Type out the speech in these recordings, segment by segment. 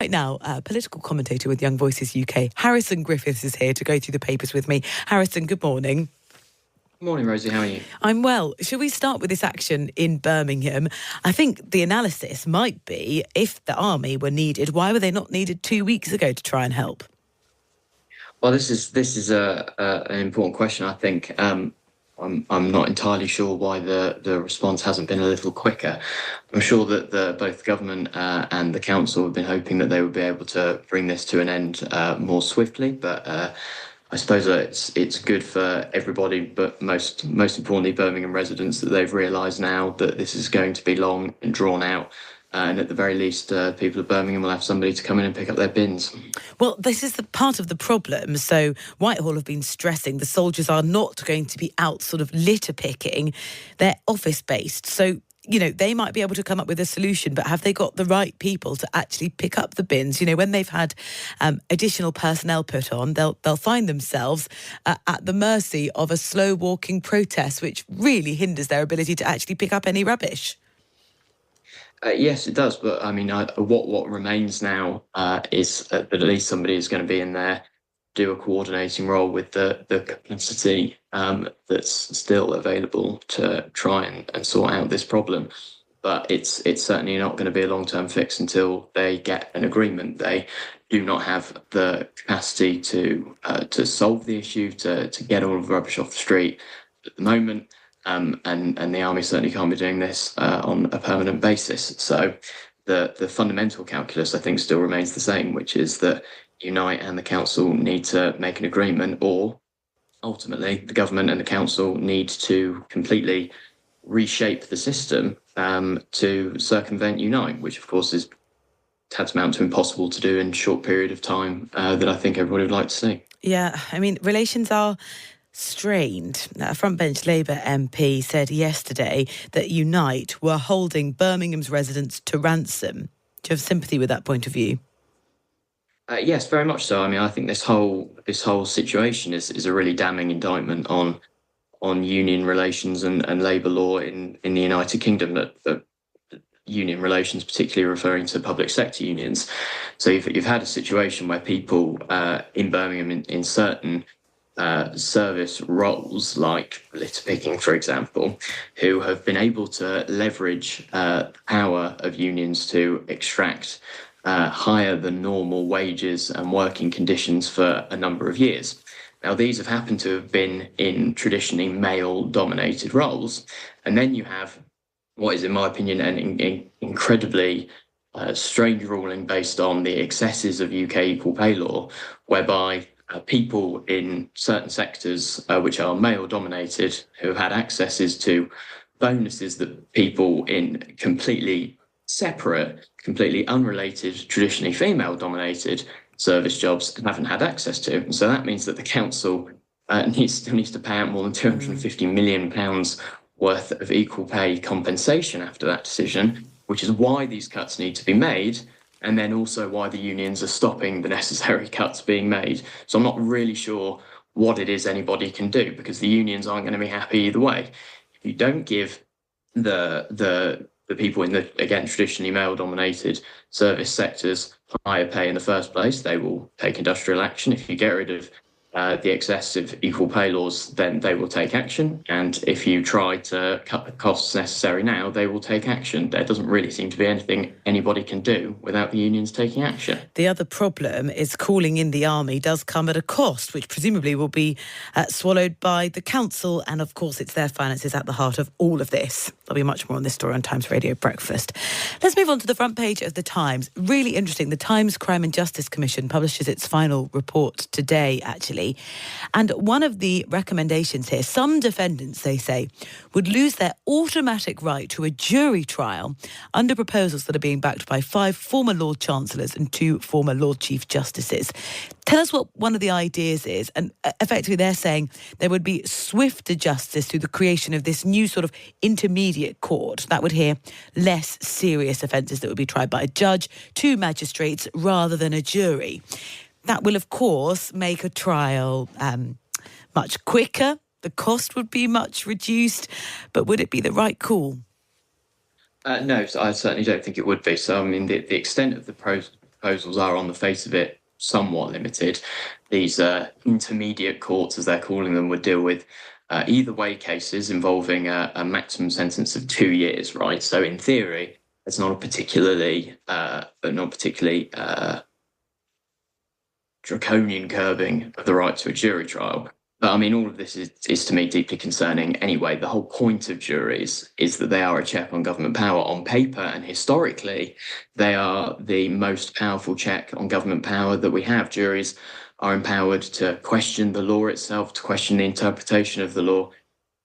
Right now, political commentator with Young Voices UK, Harrison Griffiths, is here to go through the papers with me. Harrison, good morning. Good morning, Rosie. How are you? I'm well. Shall we start with this action in Birmingham? I think the analysis might be, if the army were needed, why were they not needed 2 weeks ago to try and help? Well, this is an important question. I think I'm not entirely sure why the response hasn't been a little quicker. I'm sure that both the government and the council have been hoping that they would be able to bring this to an end more swiftly. But I suppose it's good for everybody, but most importantly, Birmingham residents, that they've realised now that this is going to be long and drawn out. And at the very least, people of Birmingham will have somebody to come in and pick up their bins. Well, this is the part of the problem. So Whitehall have been stressing the soldiers are not going to be out sort of litter picking. They're office-based. So, you know, they might be able to come up with a solution, but have they got the right people to actually pick up the bins? You know, when they've had additional personnel put on, they'll find themselves at the mercy of a slow-walking protest, which really hinders their ability to actually pick up any rubbish. Yes, it does. But I mean, what remains now is that at least somebody is going to be in there, do a coordinating role with the capacity that's still available to try and sort out this problem. But it's certainly not going to be a long-term fix until they get an agreement. They do not have the capacity to solve the issue, to get all of the rubbish off the street at the moment. And the army certainly can't be doing this on a permanent basis. So the fundamental calculus, I think, still remains the same, which is that Unite and the council need to make an agreement, or ultimately the government and the council need to completely reshape the system to circumvent Unite, which of course is tantamount to impossible to do in a short period of time that I think everybody would like to see. Yeah, I mean, relations are strained. A frontbench Labour MP said yesterday that Unite were holding Birmingham's residents to ransom. Do you have sympathy with that point of view? Yes, very much so. I mean, I think this whole situation is a really damning indictment on union relations and labour law in the United Kingdom. That union relations, particularly referring to public sector unions. So you've had a situation where people in Birmingham in certain service roles, like litter picking, for example, who have been able to leverage the power of unions to extract higher than normal wages and working conditions for a number of years. Now, these have happened to have been in traditionally male-dominated roles. And then you have what is, in my opinion, an incredibly strange ruling based on the excesses of UK equal pay law, whereby people in certain sectors which are male-dominated, who have had accesses to bonuses that people in completely separate, completely unrelated, traditionally female-dominated service jobs haven't had access to. And so that means that the council still needs to pay out more than £250 million worth of equal pay compensation after that decision, which is why these cuts need to be made. And then also why the unions are stopping the necessary cuts being made. So I'm not really sure what it is anybody can do, because the unions aren't going to be happy either way. If you don't give the people in the, again, traditionally male-dominated service sectors higher pay in the first place, they will take industrial action. If you get rid of the excessive equal pay laws, then they will take action. And if you try to cut the costs necessary now, they will take action. There doesn't really seem to be anything anybody can do without the unions taking action. The other problem is calling in the army does come at a cost, which presumably will be swallowed by the council. And of course, it's their finances at the heart of all of this. There'll be much more on this story on Times Radio Breakfast. Let's move on to the front page of the Times. Really interesting. The Times Crime and Justice Commission publishes its final report today, actually. And one of the recommendations here, some defendants, they say, would lose their automatic right to a jury trial under proposals that are being backed by 5 former Lord Chancellors and 2 former Lord Chief Justices. Tell us what one of the ideas is. And effectively, they're saying there would be swifter justice through the creation of this new sort of intermediate court that would hear less serious offences that would be tried by a judge, 2 magistrates rather than a jury. That will, of course, make a trial much quicker. The cost would be much reduced. But would it be the right call? No, I certainly don't think it would be. So, I mean, the extent of the proposals are, on the face of it, somewhat limited. These intermediate courts, as they're calling them, would deal with either way cases involving a maximum sentence of 2 years, right? So in theory, it's not a particularly draconian curbing of the right to a jury trial. But I mean, all of this is to me deeply concerning anyway. The whole point of juries is that they are a check on government power. On paper and historically, they are the most powerful check on government power that we have. Juries are empowered to question the law itself, to question the interpretation of the law,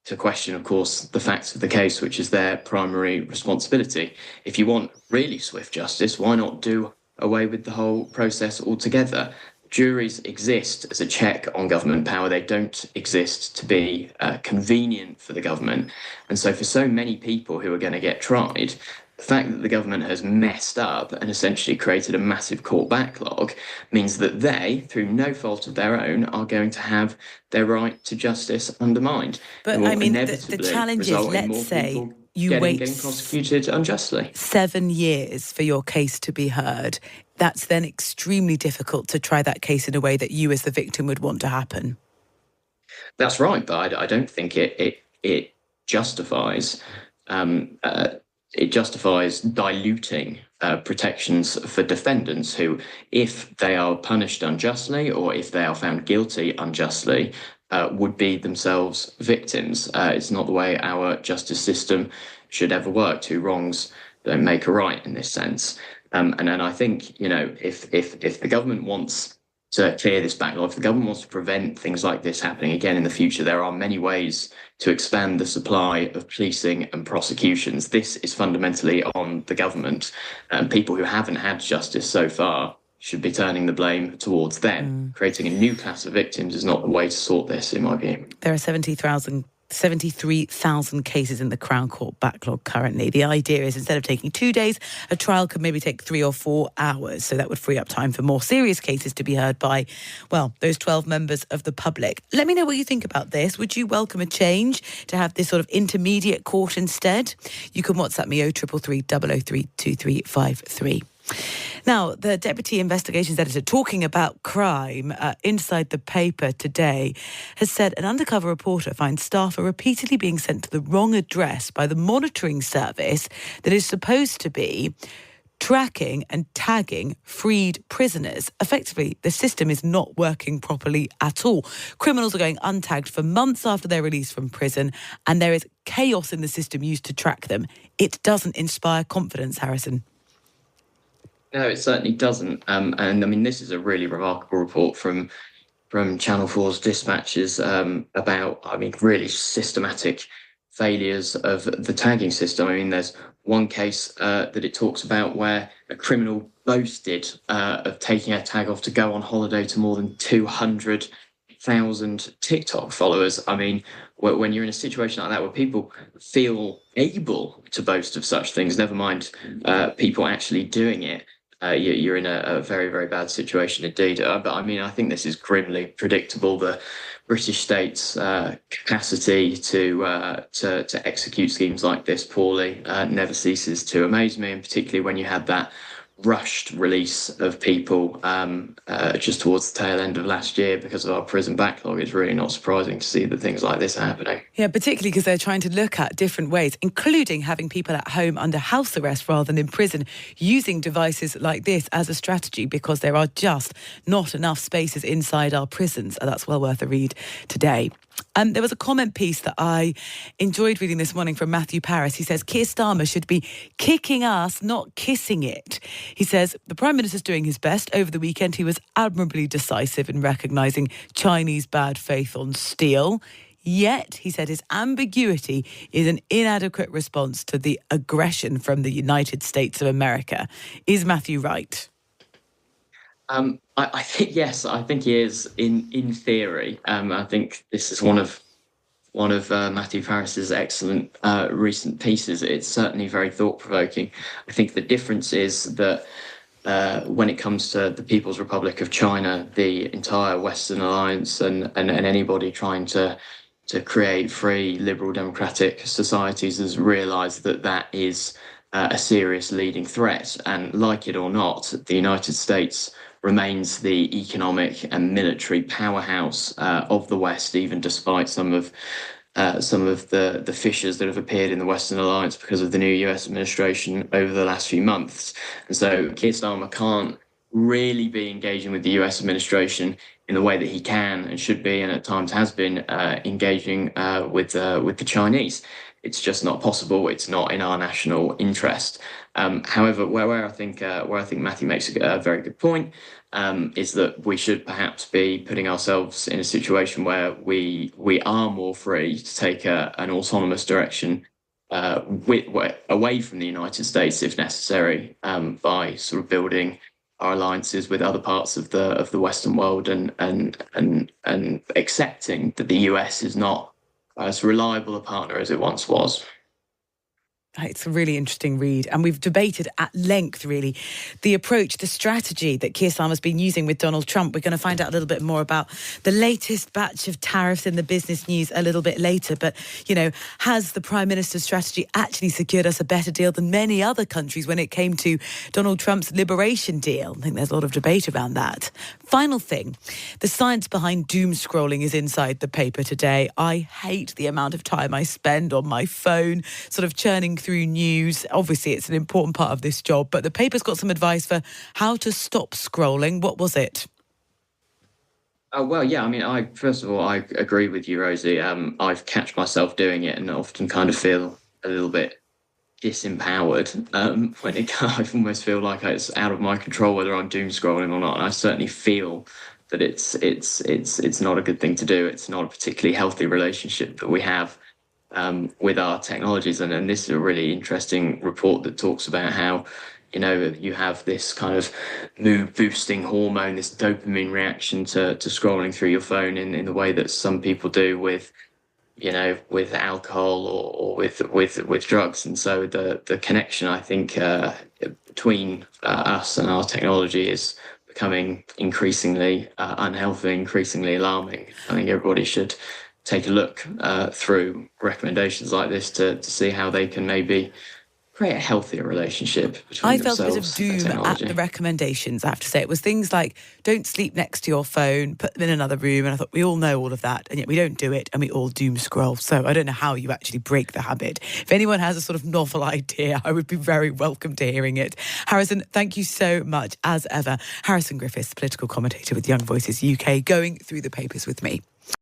to question, of course, the facts of the case, which is their primary responsibility. If you want really swift justice, why not do away with the whole process altogether? Juries exist as a check on government power. They don't exist to be convenient for the government. And so for so many people who are going to get tried, the fact that the government has messed up and essentially created a massive court backlog means that they, through no fault of their own, are going to have their right to justice undermined. But I mean, the challenge is, let's say you wait getting prosecuted unjustly. 7 years for your case to be heard. That's then extremely difficult to try that case in a way that you as the victim would want to happen. That's right, but I don't think it justifies diluting protections for defendants who, if they are punished unjustly or if they are found guilty unjustly, would be themselves victims. It's not the way our justice system should ever work. Two wrongs don't make a right in this sense. And I think, if the government wants to clear this backlog, if the government wants to prevent things like this happening again in the future, there are many ways to expand the supply of policing and prosecutions. This is fundamentally on the government. People who haven't had justice so far should be turning the blame towards them. Creating a new class of victims is not the way to sort this, in my view. There are 73,000 cases in the Crown Court backlog currently. The idea is, instead of taking 2 days, a trial could maybe take 3 or 4 hours. So that would free up time for more serious cases to be heard by, well, those 12 members of the public. Let me know what you think about this. Would you welcome a change to have this sort of intermediate court instead? You can WhatsApp me 0333 003 2353. Now, the Deputy Investigations Editor, talking about crime inside the paper today, has said an undercover reporter finds staff are repeatedly being sent to the wrong address by the monitoring service that is supposed to be tracking and tagging freed prisoners. Effectively, the system is not working properly at all. Criminals are going untagged for months after they're released from prison, and there is chaos in the system used to track them. It doesn't inspire confidence, Harrison. No, it certainly doesn't. And I mean, this is a really remarkable report from Channel 4's dispatches about, really systematic failures of the tagging system. I mean, there's one case that it talks about where a criminal boasted of taking a tag off to go on holiday to more than 200,000 TikTok followers. I mean, when you're in a situation like that where people feel able to boast of such things, never mind people actually doing it, you're in a very, very bad situation indeed. But I mean, I think this is grimly predictable. The British state's capacity to execute schemes like this poorly never ceases to amaze me, and particularly when you had that rushed release of people just towards the tail end of last year because of our prison backlog. It's really not surprising to see that things like this are happening. Yeah, particularly because they're trying to look at different ways, including having people at home under house arrest rather than in prison, using devices like this as a strategy because there are just not enough spaces inside our prisons. That's well worth a read today. There was a comment piece that I enjoyed reading this morning from Matthew Parris. He says, Keir Starmer should be kicking ass, not kissing it. He says, the Prime Minister's doing his best. Over the weekend, he was admirably decisive in recognising Chinese bad faith on steel. Yet, he said, his ambiguity is an inadequate response to the aggression from the United States of America. Is Matthew right? I think yes. I think he is in theory. I think this is one of Matthew Parris's excellent recent pieces. It's certainly very thought provoking. I think the difference is that when it comes to the People's Republic of China, the entire Western alliance and anybody trying to create free, liberal, democratic societies has realised that is a serious leading threat. And like it or not, the United States remains the economic and military powerhouse of the West, even despite some of the fissures that have appeared in the Western alliance because of the new US administration over the last few months. And so Keir Starmer can't really be engaging with the US administration in the way that he can and should be, and at times has been engaging with the Chinese. It's just not possible. It's not in our national interest. However, where I think Matthew makes a very good point is that we should perhaps be putting ourselves in a situation where we are more free to take an autonomous direction away from the United States if necessary, by sort of building our alliances with other parts of the Western world and accepting that the US is not as reliable a partner as it once was. It's a really interesting read, and we've debated at length, really, the approach, the strategy that Keir Starmer's been using with Donald Trump. We're going to find out a little bit more about the latest batch of tariffs in the business news a little bit later. But, has the Prime Minister's strategy actually secured us a better deal than many other countries when it came to Donald Trump's liberation deal? I think there's a lot of debate around that. Final thing, the science behind doom scrolling is inside the paper today. I hate the amount of time I spend on my phone, sort of churning through news. Obviously, it's an important part of this job, but the paper's got some advice for how to stop scrolling. What was it? Well, yeah, I mean, first of all, I agree with you, Rosie. I've catch myself doing it and often kind of feel a little bit disempowered when I almost feel like it's out of my control whether I'm doom scrolling or not. And I certainly feel that it's not a good thing to do. It's not a particularly healthy relationship that we have with our technologies. And this is a really interesting report that talks about how, you have this kind of mood boosting hormone, this dopamine reaction to scrolling through your phone in the way that some people do with alcohol or with drugs. And so the connection, I think, between us and our technology is becoming increasingly unhealthy, increasingly alarming. I think everybody should take a look through recommendations like this to see how they can maybe create a healthier relationship between I felt a bit of themselves and doom at technology. the recommendations, I have to say. It was things like, don't sleep next to your phone, put them in another room. And I thought, we all know all of that, and yet we don't do it, and we all doom scroll. So I don't know how you actually break the habit. If anyone has a sort of novel idea, I would be very welcome to hearing it. Harrison, thank you so much, as ever. Harrison Griffiths, political commentator with Young Voices UK, going through the papers with me.